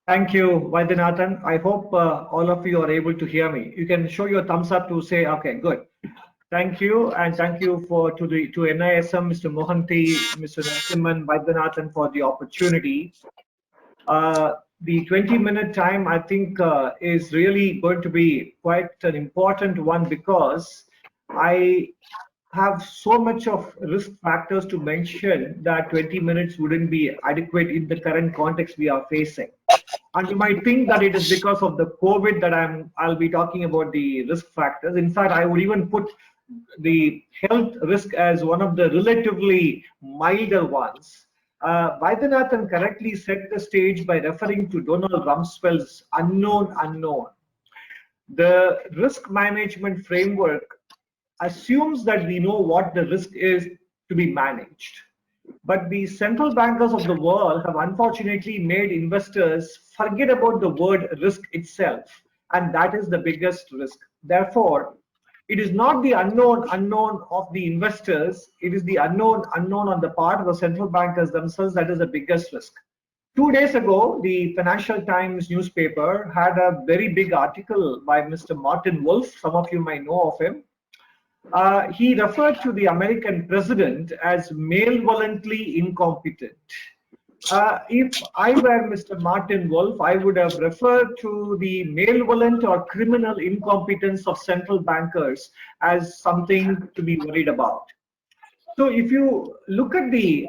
Thank you, Vaidyanathan. I hope all of you are able to hear me. You can show your thumbs up to say, okay, good. Thank you, and thank you to NISM, Mr. Mohanty, Mr. Narasimhan, Vaidyanathan for the opportunity. The 20-minute time, I think, is really going to be quite an important one because I have so much of risk factors to mention that 20 minutes wouldn't be adequate in the current context we are facing. And you might think that it is because of the COVID that I'll be talking about the risk factors. In fact, I would even put the health risk as one of the relatively milder ones. Vaidyanathan correctly set the stage by referring to Donald Rumsfeld's unknown unknown. The risk management framework assumes that we know what the risk is to be managed. But the central bankers of the world have unfortunately made investors forget about the word risk itself, and that is the biggest risk. Therefore, it is not the unknown unknown of the investors, it is the unknown unknown on the part of the central bankers themselves that is the biggest risk. 2 days ago, the Financial Times newspaper had a very big article by Mr. Martin Wolf. Some of you might know of him. He referred to the American president as malevolently incompetent. If I were Mr. Martin Wolf, I would have referred to the malevolent or criminal incompetence of central bankers as something to be worried about. So if you look at the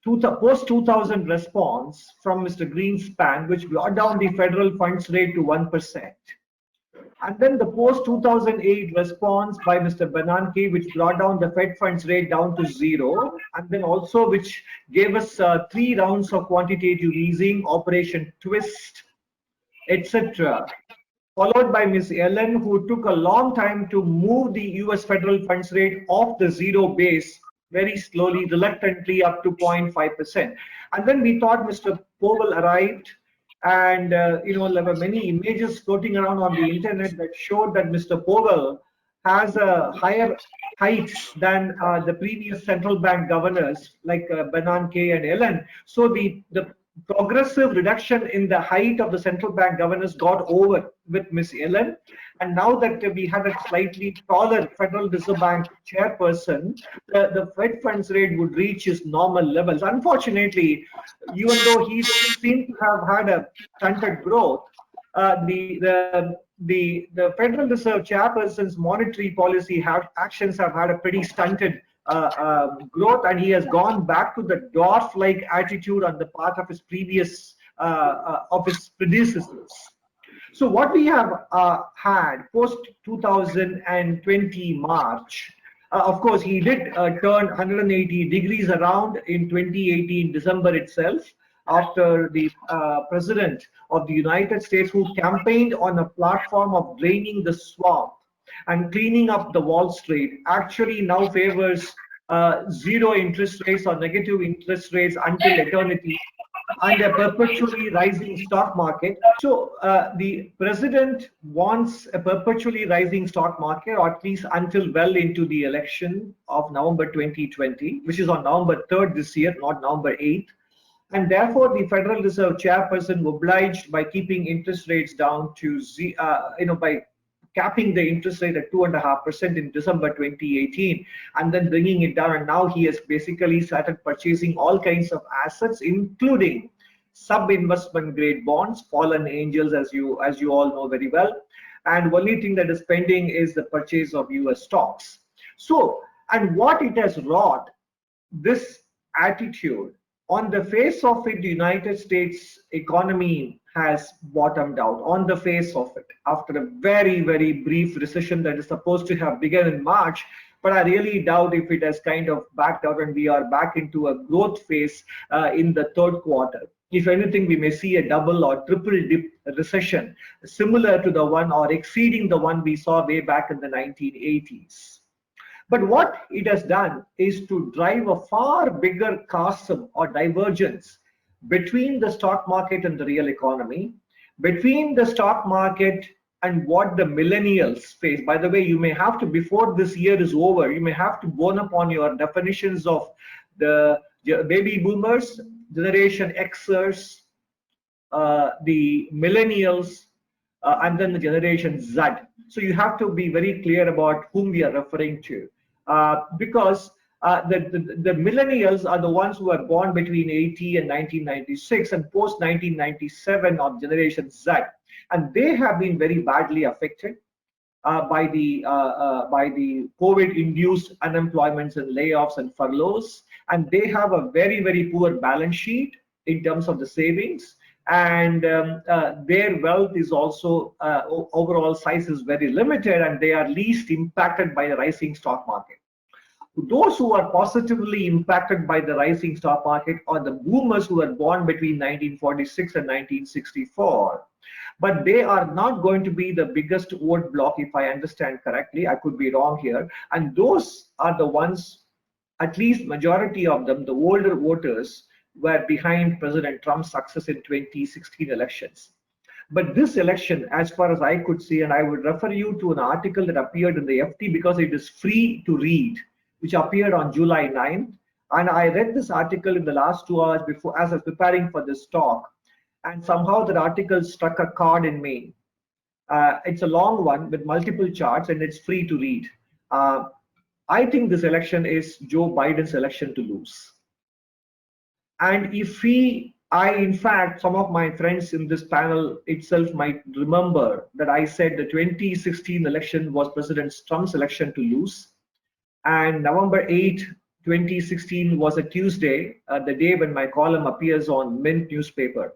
post-2000 response from Mr. Greenspan, which brought down the federal funds rate to 1%, and then the post-2008 response by Mr. Bernanke, which brought down the Fed funds rate down to 0, and then also which gave us 3 rounds of quantitative easing, Operation Twist, etc. Followed by Ms. Yellen, who took a long time to move the US federal funds rate off the 0 base very slowly, reluctantly up to 0.5%. And then we thought Mr. Powell arrived, and there were many images floating around on the internet that showed that Mr. Powell has a higher height than the previous central bank governors like Bernanke and Yellen. So the progressive reduction in the height of the central bank governors got over with Ms. Yellen. And now that we have a slightly taller Federal Reserve Bank chairperson, the Fed funds rate would reach its normal levels. Unfortunately, even though he doesn't seem to have had a stunted growth, the Federal Reserve chairperson's monetary policy actions have had a pretty stunted growth, and he has gone back to the dwarf-like attitude on the part of his predecessors. So what we have had post 2020 March, of course, he did turn 180 degrees around in 2018 December itself, after the president of the United States, who campaigned on a platform of draining the swamp and cleaning up the Wall Street, actually now favors 0 interest rates or negative interest rates until eternity, and a perpetually rising stock market. So the president wants a perpetually rising stock market, or at least until well into the election of November 2020, which is on November 3rd this year, not November 8th. And therefore, the Federal Reserve chairperson obliged by keeping interest rates down to, by capping the interest rate at 2.5% in December 2018, and then bringing it down. And now he has basically started purchasing all kinds of assets, including sub-investment grade bonds, fallen angels, as you all know very well. And only thing that is pending is the purchase of US stocks. So, and what it has wrought, this attitude, on the face of it, the United States economy has bottomed out, on the face of it, after a very, very brief recession that is supposed to have begun in March. But I really doubt if it has kind of backed out and we are back into a growth phase in the 3rd quarter. If anything, we may see a double or triple dip recession, similar to the one or exceeding the one we saw way back in the 1980s. But what it has done is to drive a far bigger chasm or divergence between the stock market and the real economy, between the stock market and what the millennials face. By the way, you may have to, before this year is over, you may have to bone up on your definitions of the baby boomers, Generation Xers, the millennials, and then the generation Z. So you have to be very clear about whom we are referring to, because the millennials are the ones who are born between 80 and 1996 and post 1997 of generation Z, and they have been very badly affected by the COVID-induced unemployments and layoffs and furloughs, and they have a very poor balance sheet in terms of the savings, and their wealth is also overall size is very limited, and they are least impacted by the rising stock market. Those who are positively impacted by the rising stock market are the boomers who were born between 1946 and 1964. But they are not going to be the biggest vote block, if I understand correctly. I could be wrong here. And those are the ones, at least majority of them, the older voters, were behind President Trump's success in 2016 elections. But this election, as far as I could see, and I would refer you to an article that appeared in the FT because it is free to read, which appeared on July 9th. And I read this article in the last 2 hours before, as I was preparing for this talk. And somehow that article struck a chord in me. It's a long one with multiple charts, and it's free to read. I think this election is Joe Biden's election to lose. And if in fact, some of my friends in this panel itself might remember that I said the 2016 election was President Trump's election to lose. And November 8, 2016 was a Tuesday, the day when my column appears on Mint newspaper.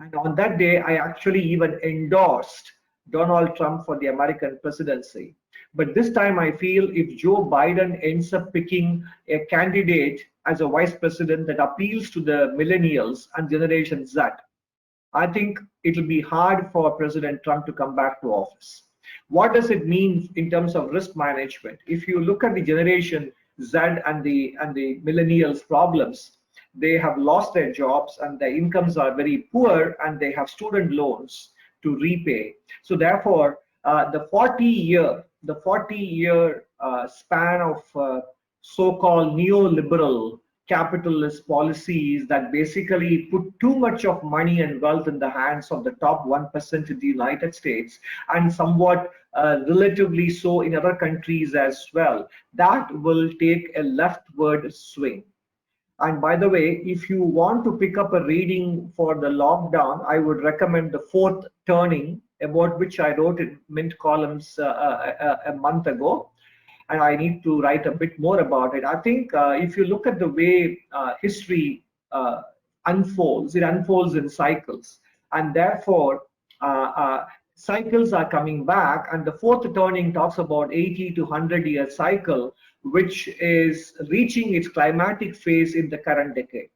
And on that day, I actually even endorsed Donald Trump for the American presidency. But this time I feel if Joe Biden ends up picking a candidate as a vice president that appeals to the millennials and Generation Z, I think it'll be hard for President Trump to come back to office. What does it mean in terms of risk management? If you look at the Generation Z and the millennials' problems, they have lost their jobs and their incomes are very poor, and they have student loans to repay. So therefore, the 40-year span of so-called neoliberal capitalist policies that basically put too much of money and wealth in the hands of the top 1% in the United States, and somewhat relatively so in other countries as well, that will take a leftward swing. And by the way, if you want to pick up a reading for the lockdown, I would recommend The Fourth Turning, about which I wrote in Mint columns a month ago. And I need to write a bit more about it. I think if you look at the way history unfolds, it unfolds in cycles. And therefore, cycles are coming back. And The Fourth Turning talks about 80 to 100-year cycle, which is reaching its climatic phase in the current decade.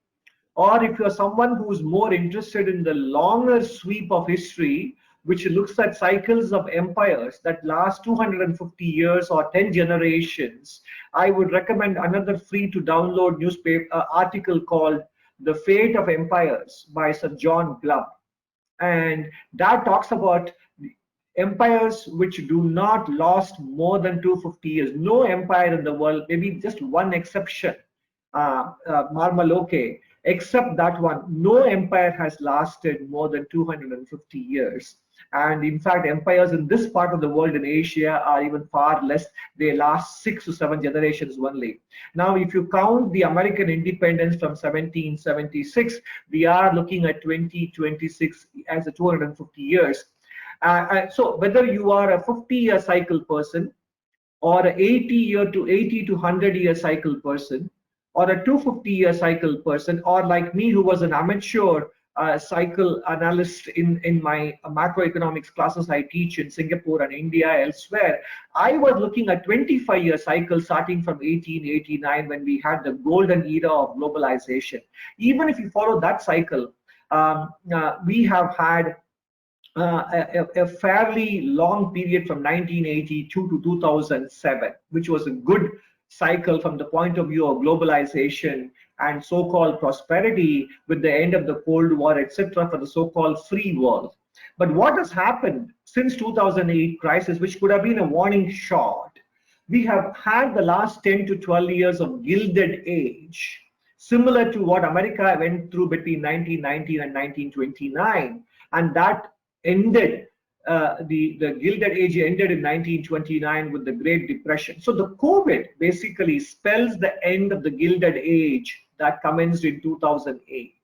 Or if you're someone who's more interested in the longer sweep of history, which looks at cycles of empires that last 250 years or 10 generations, I would recommend another free to download newspaper article called The Fate of Empires by Sir John Glubb. And that talks about empires which do not last more than 250 years. No empire in the world, maybe just one exception, Marmaloke, except that one, no empire has lasted more than 250 years. And in fact, empires in this part of the world in Asia are even far less. They last 6 to 7 generations only. Now, if you count the American independence from 1776, we are looking at 2026 as a 250 years. So whether you are a 50-year cycle person, or an 80 to 100-year cycle person, or a 250-year cycle person, or like me, who was an amateur cycle analyst in my macroeconomics classes I teach in Singapore and India, elsewhere, I was looking at 25-year cycles starting from 1889, when we had the golden era of globalization. Even if you follow that cycle, we have had a fairly long period from 1982 to 2007, which was a good cycle from the point of view of globalization and so-called prosperity with the end of the Cold War, etc., for the so-called free world. But what has happened since 2008 crisis, which could have been a warning shot, we have had the last 10 to 12 years of gilded age. similar to what America went through between 1919 and 1929, and that ended. The Gilded Age ended in 1929 with the Great Depression. So the COVID basically spells the end of the Gilded Age that commenced in 2008.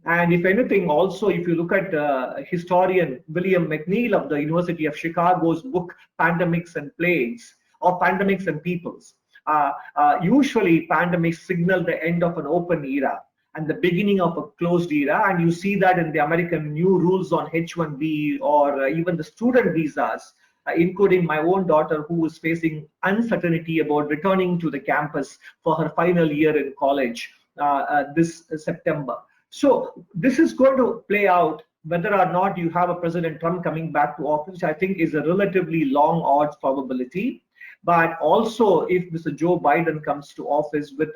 And if anything, also, if you look at historian William McNeil of the University of Chicago's book, Pandemics and Plagues, or Pandemics and Peoples, usually pandemics signal the end of an open era and the beginning of a closed era. And you see that in the American new rules on H-1B or even the student visas, including my own daughter who is facing uncertainty about returning to the campus for her final year in college this September. So this is going to play out whether or not you have a President Trump coming back to office, which I think is a relatively long odds probability. But also, if Mr. Joe Biden comes to office with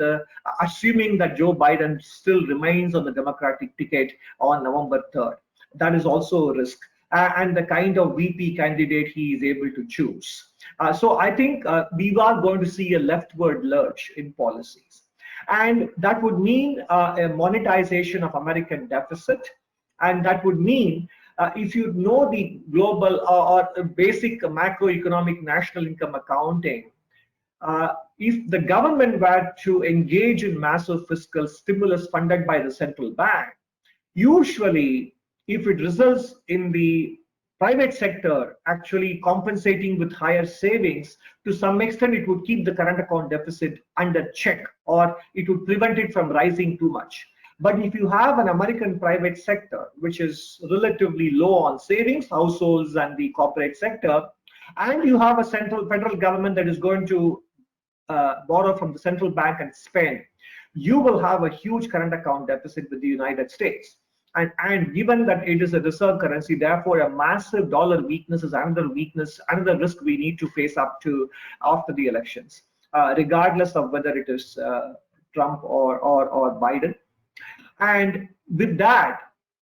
assuming that Joe Biden still remains on the Democratic ticket on November 3rd, that is also a risk. And the kind of VP candidate he is able to choose. So I think we are going to see a leftward lurch in policies. And that would mean a monetization of American deficit. And that would mean if you know the global or basic macroeconomic national income accounting, if the government were to engage in massive fiscal stimulus funded by the central bank, usually if it results in the private sector actually compensating with higher savings, to some extent it would keep the current account deficit under check, or it would prevent it from rising too much. But if you have an American private sector which is relatively low on savings, households and the corporate sector, and you have a federal government that is going to borrow from the central bank and spend, you will have a huge current account deficit with the United States. And given that it is a reserve currency, therefore a massive dollar weakness is another weakness, another risk we need to face up to after the elections, regardless of whether it is Trump or Biden. And with that,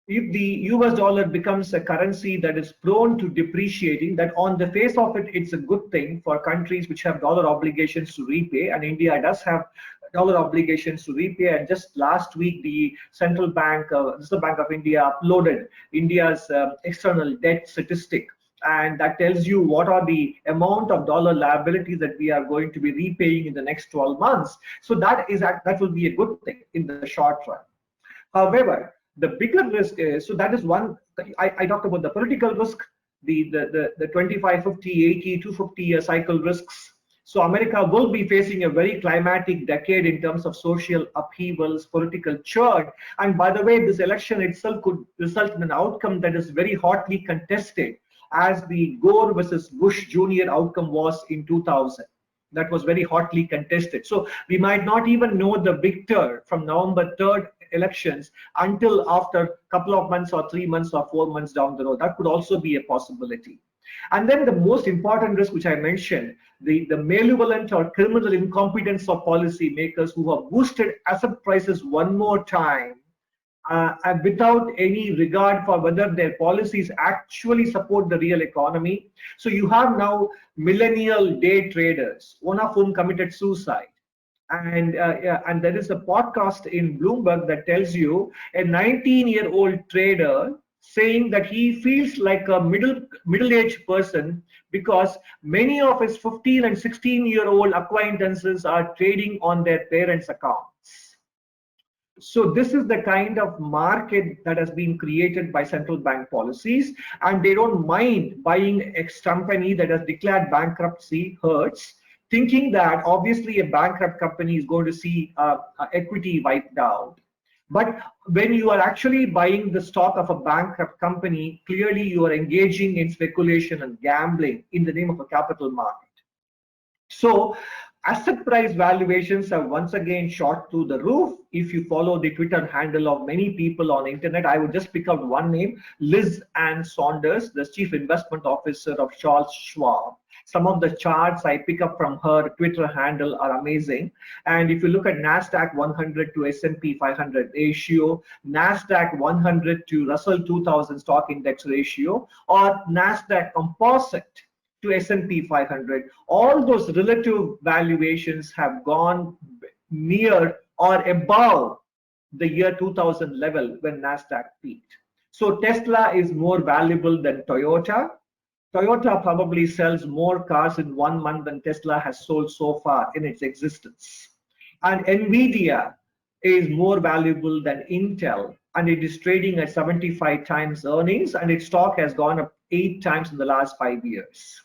if the US dollar becomes a currency that is prone to depreciating, that on the face of it, it's a good thing for countries which have dollar obligations to repay, and India does have dollar obligations to repay. And just last week, the Reserve Bank of India uploaded India's external debt statistic, and that tells you what are the amount of dollar liabilities that we are going to be repaying in the next 12 months. So that will be a good thing in the short run. However, the bigger risk is, so that is one, I talked about the political risk, the 25, 50, 80, 250 year cycle risks. So America will be facing a very climatic decade in terms of social upheavals, political churn. And by the way, this election itself could result in an outcome that is very hotly contested, as the Gore versus Bush Jr. outcome was in 2000. That was very hotly contested. So we might not even know the victor from November 3rd elections until after a couple of months or 3 months or 4 months down the road. That could also be a possibility. And then the most important risk, which I mentioned, the malevolent or criminal incompetence of policymakers who have boosted asset prices one more time, and without any regard for whether their policies actually support the real economy. So you have now millennial day traders, one of whom committed suicide. And there is a podcast in Bloomberg that tells you a 19-year-old trader saying that he feels like a middle-aged person because many of his 15 and 16-year-old acquaintances are trading on their parents' accounts. So this is the kind of market that has been created by central bank policies, and they don't mind buying X company that has declared bankruptcy, Hertz, thinking that obviously a bankrupt company is going to see equity wiped out. But when you are actually buying the stock of a bankrupt company, clearly you are engaging in speculation and gambling in the name of a capital market. So asset price valuations have once again shot through the roof. If you follow the Twitter handle of many people on the internet, I would just pick out one name, Liz Ann Saunders, the Chief Investment Officer of Charles Schwab. Some of the charts I pick up from her Twitter handle are amazing. And if you look at NASDAQ 100 to S&P 500 ratio, NASDAQ 100 to Russell 2000 stock index ratio, or NASDAQ composite to S&P 500, all those relative valuations have gone near or above the year 2000 level when Nasdaq peaked. So Tesla is more valuable than Toyota. Toyota probably sells more cars in 1 month than Tesla has sold so far in its existence. And Nvidia is more valuable than Intel, and it is trading at 75 times earnings, and its stock has gone up 8 times in the last 5 years.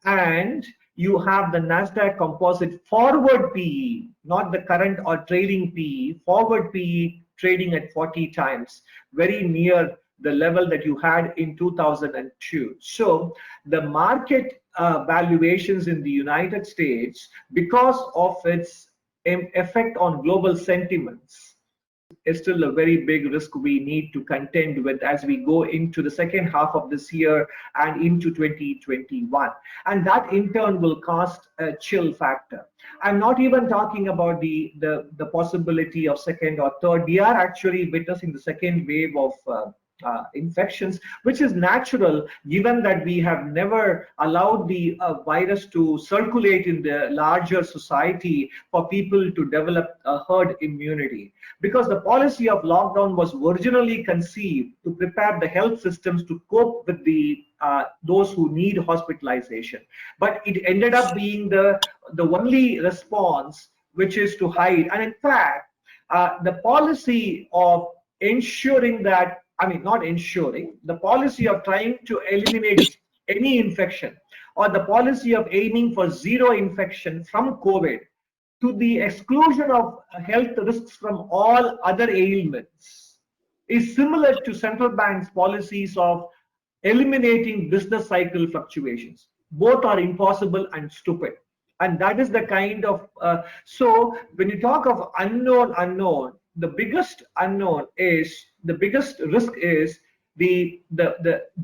And you have the Nasdaq Composite forward PE, not the current or trailing PE, forward PE trading at 40 times, very near the level that you had in 2002. So the market valuations in the United States, because of its effect on global sentiments, is still a very big risk we need to contend with as we go into the second half of this year and into 2021. And that in turn will cost a chill factor. I'm not even talking about the possibility of second or third. We are actually witnessing the second wave of infections, which is natural given that we have never allowed the virus to circulate in the larger society for people to develop a herd immunity. Because the policy of lockdown was originally conceived to prepare the health systems to cope with the those who need hospitalization. But it ended up being the only response, which is to hide. And in fact, the policy of ensuring that, I mean, not ensuring, the policy of trying to eliminate any infection, or the policy of aiming for zero infection from COVID to the exclusion of health risks from all other ailments, is similar to central banks' policies of eliminating business cycle fluctuations. Both are impossible and stupid. And that is the kind of, so when you talk of unknown, the biggest unknown is, the biggest risk is the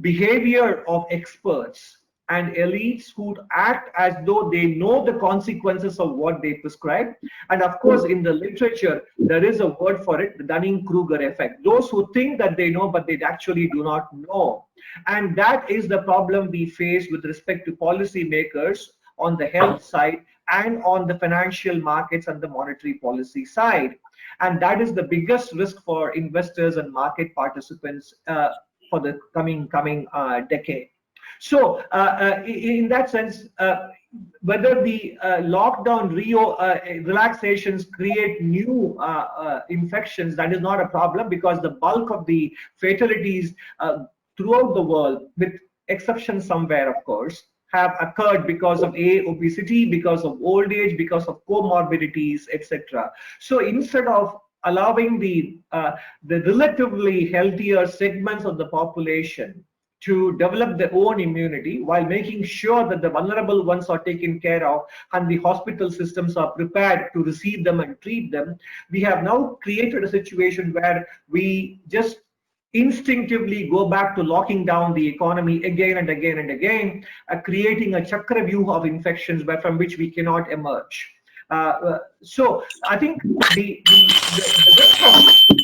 behavior of experts and elites who act as though they know the consequences of what they prescribe. And of course, in the literature, there is a word for it, the Dunning-Kruger effect. Those who think that they know, but they actually do not know. And that is the problem we face with respect to policymakers on the health side and on the financial markets and the monetary policy side. And that is the biggest risk for investors and market participants for the coming decade. So in that sense, whether the lockdown relaxations create new infections, that is not a problem, because the bulk of the fatalities throughout the world, with exception somewhere, of course, have occurred because of obesity, because of old age, because of comorbidities, etc. So instead of allowing the relatively healthier segments of the population to develop their own immunity while making sure that the vulnerable ones are taken care of and the hospital systems are prepared to receive them and treat them, we have now created a situation where we just instinctively go back to locking down the economy again and again and again, creating a chakravyuha of infections from which we cannot emerge. So I think the risk of,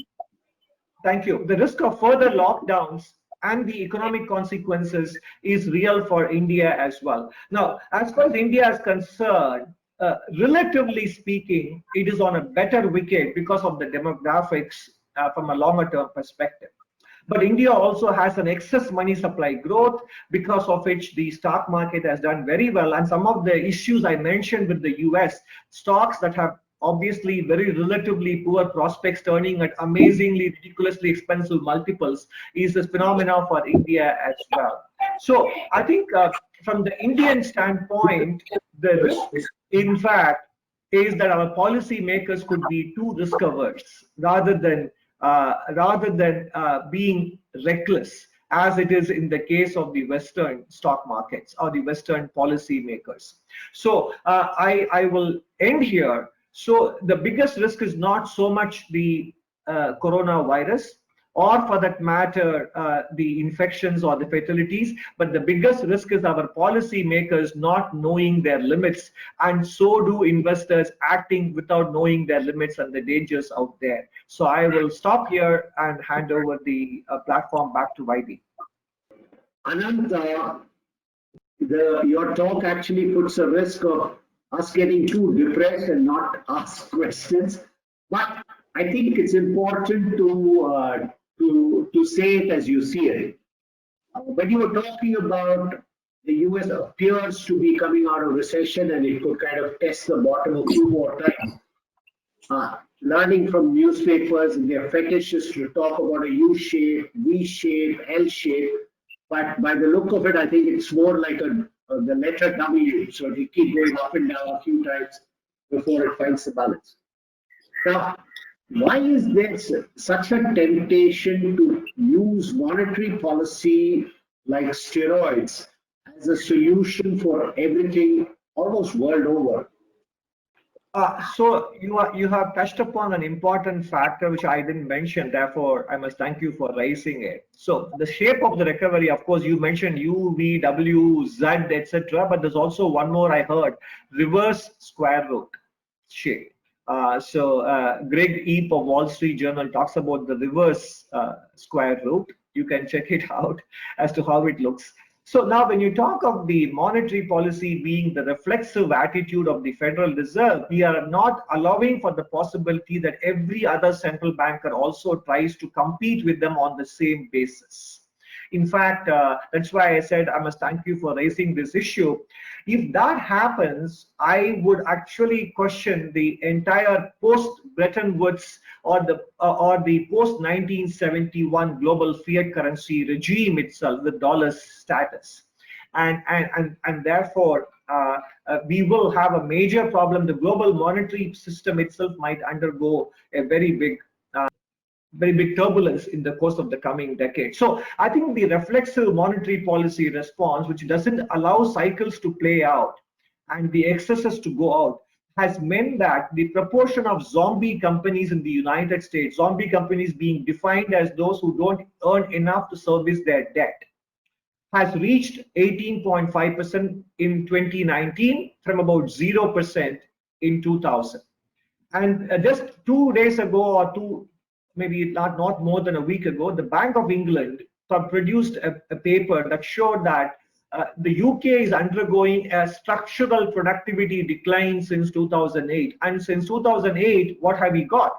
thank you, the risk of further lockdowns and the economic consequences is real for India as well. Now, as far as India is concerned, relatively speaking, it is on a better wicket because of the demographics from a longer term perspective. But India also has an excess money supply growth, because of which the stock market has done very well. And some of the issues I mentioned with the US, stocks that have obviously very relatively poor prospects turning at amazingly, ridiculously expensive multiples, is a phenomenon for India as well. So I think from the Indian standpoint, the risk, in fact, is that our policy makers could be too risk averse rather than being reckless, as it is in the case of the Western stock markets or the Western policy makers. So I will end here. So the biggest risk is not so much the coronavirus, or for that matter, the infections or the fatalities, but the biggest risk is our policy makers not knowing their limits, and so do investors acting without knowing their limits and the dangers out there. So I will stop here and hand over the platform back to Vaidi. Anant, your talk actually puts a risk of us getting too depressed and not ask questions. But I think it's important to say it as you see it. When you were talking about the US appears to be coming out of recession and it could kind of test the bottom a few more times. Learning from newspapers and their fetishes to talk about a U shape, V shape, L shape, but by the look of it, I think it's more like the letter W. So it will keep going up and down a few times before it finds the balance. Now, why is there such a temptation to use monetary policy like steroids as a solution for everything almost world over? So you have touched upon an important factor which I didn't mention. Therefore, I must thank you for raising it. So the shape of the recovery, of course, you mentioned U, V, W, Z, etc. But there's also one more I heard: reverse square root shape. Greg Eep of Wall Street Journal talks about the reverse square root. You can check it out as to how it looks. So now when you talk of the monetary policy being the reflexive attitude of the Federal Reserve, we are not allowing for the possibility that every other central banker also tries to compete with them on the same basis. In fact, that's why I said I must thank you for raising this issue. If that happens, I would actually question the entire post-Bretton Woods or the post-1971 global fiat currency regime itself, the dollar's status, and therefore we will have a major problem. The global monetary system itself might undergo a very big turbulence in the course of the coming decade. So I think the reflexive monetary policy response, which doesn't allow cycles to play out and the excesses to go out, has meant that the proportion of zombie companies in the United States, zombie companies being defined as those who don't earn enough to service their debt, has reached 18.5% in 2019 from about 0% in 2000. And just 2 days ago or maybe not more than a week ago, the Bank of England produced a paper that showed that the UK is undergoing a structural productivity decline since 2008. And since 2008, what have we got?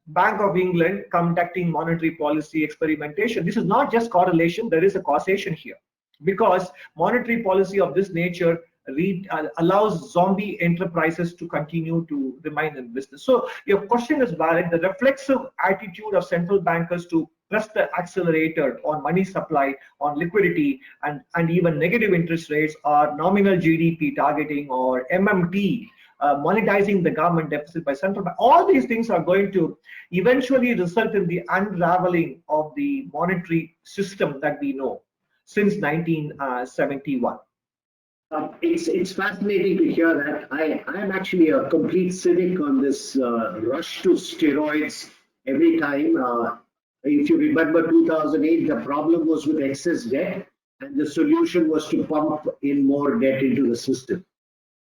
Bank of England conducting monetary policy experimentation. This is not just correlation, there is a causation here. Because monetary policy of this nature allows zombie enterprises to continue to remain in business. So your question is valid. The reflexive attitude of central bankers to press the accelerator on money supply, on liquidity, and even negative interest rates, or nominal GDP targeting, or MMT, monetizing the government deficit by central bank. All these things are going to eventually result in the unraveling of the monetary system that we know since 1971. It's fascinating to hear that. I'm actually a complete cynic on this rush to steroids every time. If you remember 2008, the problem was with excess debt, and the solution was to pump in more debt into the system.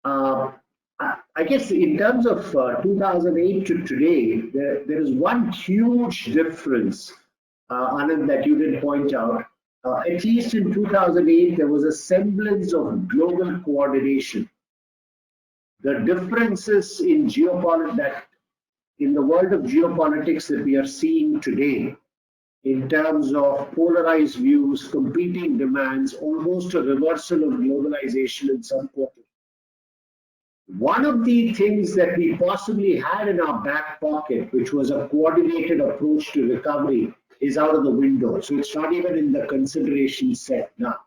I guess in terms of 2008 to today, there is one huge difference, Anand, that you did point out. At least in 2008, there was a semblance of global coordination. The differences in geopolitics, in the world of geopolitics that we are seeing today, in terms of polarized views, competing demands, almost a reversal of globalization in some quarters. One of the things that we possibly had in our back pocket, which was a coordinated approach to recovery, is out of the window. So it's not even in the consideration set now.